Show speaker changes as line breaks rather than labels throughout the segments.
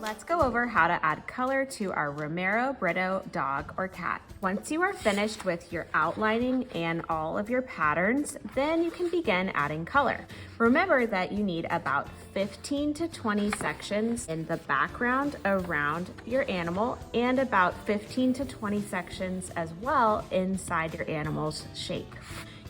Let's go over how to add color to our Romero Britto dog or cat. Once you are finished with your outlining and all of your patterns, then you can begin adding color. Remember that you need about 15 to 20 sections in the background around your animal and about 15 to 20 sections as well inside your animal's shape.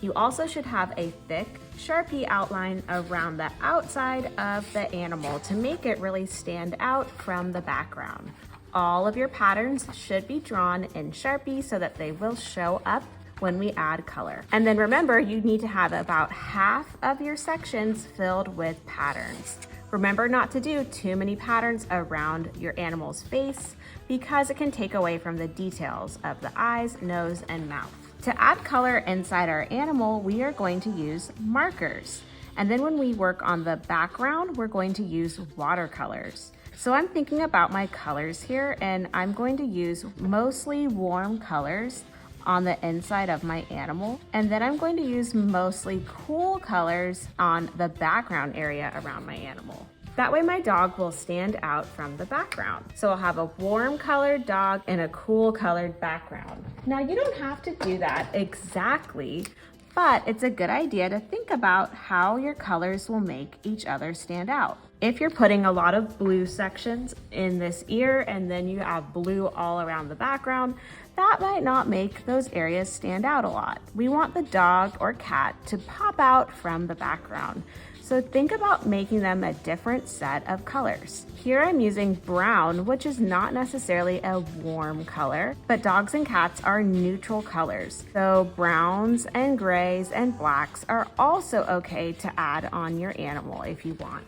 You also should have a thick Sharpie outline around the outside of the animal to make it really stand out from the background. All of your patterns should be drawn in Sharpie so that they will show up when we add color. And then remember, you need to have about half of your sections filled with patterns. Remember not to do too many patterns around your animal's face because it can take away from the details of the eyes, nose, and mouth. To add color inside our animal, we are going to use markers. And then when we work on the background, we're going to use watercolors. So I'm thinking about my colors here, and I'm going to use mostly warm colors on the inside of my animal. And then I'm going to use mostly cool colors on the background area around my animal. That way my dog will stand out from the background. So I'll have a warm colored dog and a cool colored background. Now you don't have to do that exactly, but it's a good idea to think about how your colors will make each other stand out. If you're putting a lot of blue sections in this ear and then you have blue all around the background, that might not make those areas stand out a lot. We want the dog or cat to pop out from the background. So think about making them a different set of colors. Here I'm using brown, which is not necessarily a warm color, but dogs and cats are neutral colors. So browns and grays and blacks are also okay to add on your animal if you want.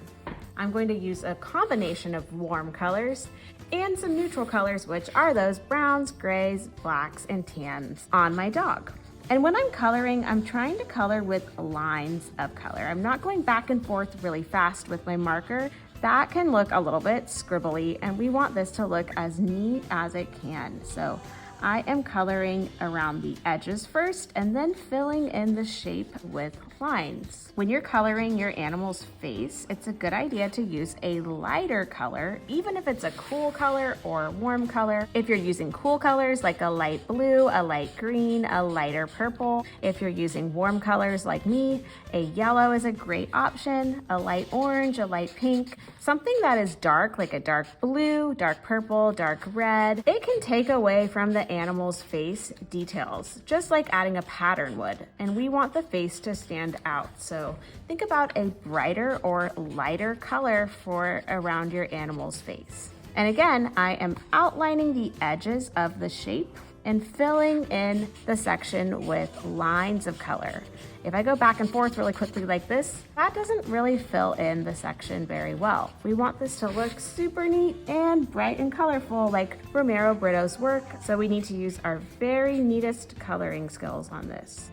I'm going to use a combination of warm colors and some neutral colors, which are those browns, grays, blacks, and tans on my dog. And when I'm coloring, I'm trying to color with lines of color. I'm not going back and forth really fast with my marker. That can look a little bit scribbly, and we want this to look as neat as it can. So I am coloring around the edges first and then filling in the shape with lines. When you're coloring your animal's face, it's a good idea to use a lighter color, even if it's a cool color or warm color. If you're using cool colors like a light blue, a light green, a lighter purple. If you're using warm colors like me, a yellow is a great option, a light orange, a light pink. Something that is dark, like a dark blue, dark purple, dark red, it can take away from the animal's face details, just like adding a pattern would. And we want the face to stand out. So think about a brighter or lighter color for around your animal's face. And again, I am outlining the edges of the shape and filling in the section with lines of color. If I go back and forth really quickly like this, that doesn't really fill in the section very well. We want this to look super neat and bright and colorful like Romero Britto's work, so we need to use our very neatest coloring skills on this.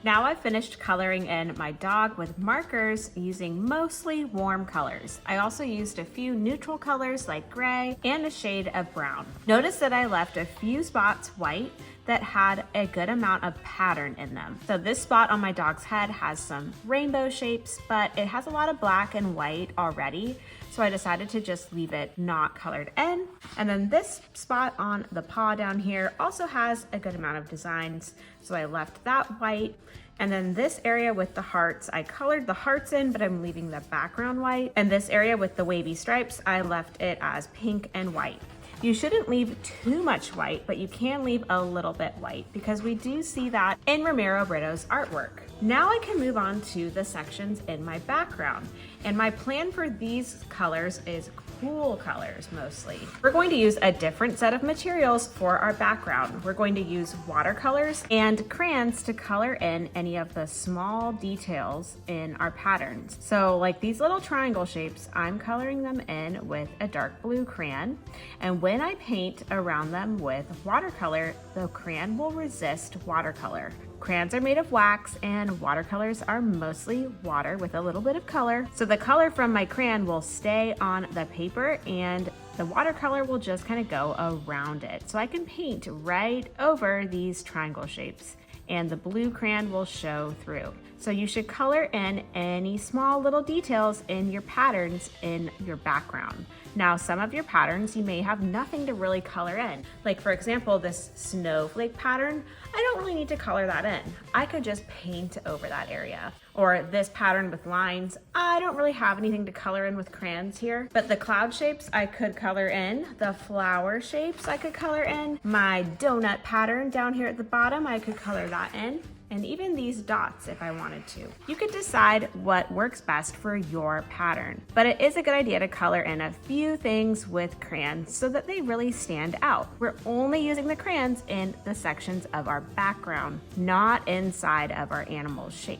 Now I've finished coloring in my dog with markers using mostly warm colors. I also used a few neutral colors like gray and a shade of brown. Notice that I left a few spots white that had a good amount of pattern in them. So this spot on my dog's head has some rainbow shapes, but it has a lot of black and white already. So I decided to just leave it not colored in. And then this spot on the paw down here also has a good amount of designs. So I left that white. And then this area with the hearts, I colored the hearts in, but I'm leaving the background white. And this area with the wavy stripes, I left it as pink and white. You shouldn't leave too much white, but you can leave a little bit white because we do see that in Romero Britto's artwork. Now I can move on to the sections in my background. And my plan for these colors is cool colors mostly. We're going to use a different set of materials for our background. We're going to use watercolors and crayons to color in any of the small details in our patterns. So like these little triangle shapes, I'm coloring them in with a dark blue crayon. And when I paint around them with watercolor, the crayon will resist watercolor. Crayons are made of wax and watercolors are mostly water with a little bit of color. So the color from my crayon will stay on the paper and the watercolor will just kind of go around it. So I can paint right over these triangle shapes and the blue crayon will show through. So you should color in any small little details in your patterns in your background. Now, some of your patterns, you may have nothing to really color in. Like for example, this snowflake pattern, I don't really need to color that in. I could just paint over that area. Or this pattern with lines, I don't really have anything to color in with crayons here, but the cloud shapes I could color in, the flower shapes I could color in, my donut pattern down here at the bottom, I could color that in. And even these dots if I wanted to. You could decide what works best for your pattern, but it is a good idea to color in a few things with crayons so that they really stand out. We're only using the crayons in the sections of our background, not inside of our animal's shape.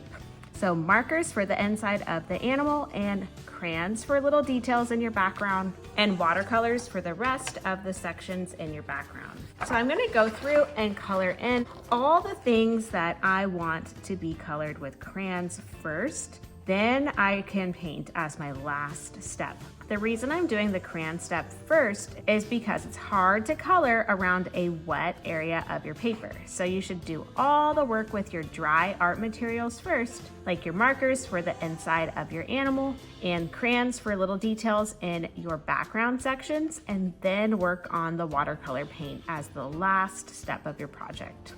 So markers for the inside of the animal and crayons for little details in your background and watercolors for the rest of the sections in your background. So I'm gonna go through and color in all the things that I want to be colored with crayons first. Then I can paint as my last step. The reason I'm doing the crayon step first is because it's hard to color around a wet area of your paper. So you should do all the work with your dry art materials first, like your markers for the inside of your animal and crayons for little details in your background sections, and then work on the watercolor paint as the last step of your project.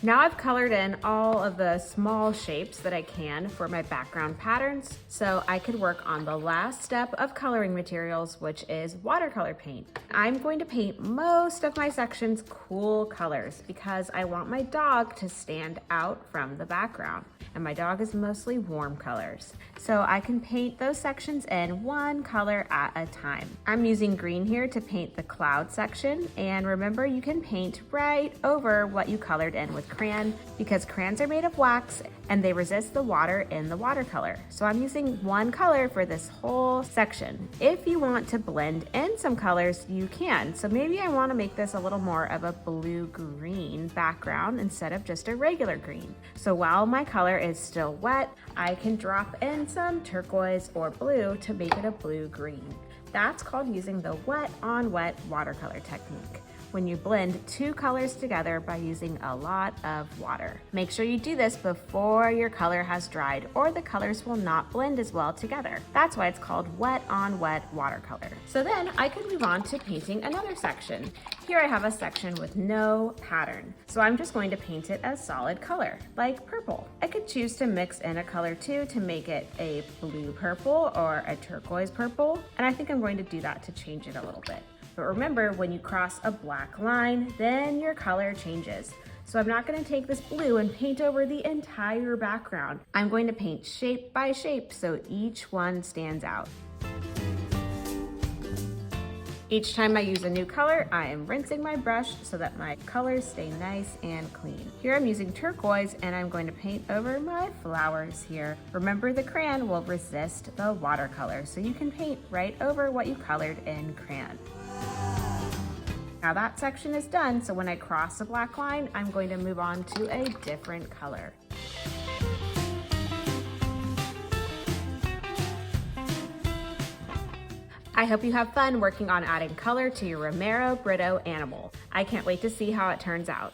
Now I've colored in all of the small shapes that I can for my background patterns, so I could work on the last step of coloring materials, which is watercolor paint. I'm going to paint most of my sections cool colors because I want my dog to stand out from the background, and my dog is mostly warm colors. So I can paint those sections in one color at a time. I'm using green here to paint the cloud section, and remember you can paint right over what you colored in with crayon because crayons are made of wax and they resist the water in the watercolor. So I'm using one color for this whole section. If you want to blend in some colors, you can. So maybe I want to make this a little more of a blue-green background instead of just a regular green. So while my color is still wet, I can drop in some turquoise or blue to make it a blue-green. That's called using the wet on wet watercolor technique, when you blend two colors together by using a lot of water. Make sure you do this before your color has dried or the colors will not blend as well together. That's why it's called wet on wet watercolor. So then I could move on to painting another section. Here I have a section with no pattern. So I'm just going to paint it a solid color, like purple. I could choose to mix in a color too to make it a blue purple or a turquoise purple. And I think I'm going to do that to change it a little bit. But remember, when you cross a black line, then your color changes. So I'm not going to take this blue and paint over the entire background. I'm going to paint shape by shape so each one stands out. Each time I use a new color, I am rinsing my brush so that my colors stay nice and clean. Here I'm using turquoise and I'm going to paint over my flowers here. Remember, the crayon will resist the watercolor, so you can paint right over what you colored in crayon. Now that section is done, so when I cross a black line, I'm going to move on to a different color. I hope you have fun working on adding color to your Romero Britto animal. I can't wait to see how it turns out.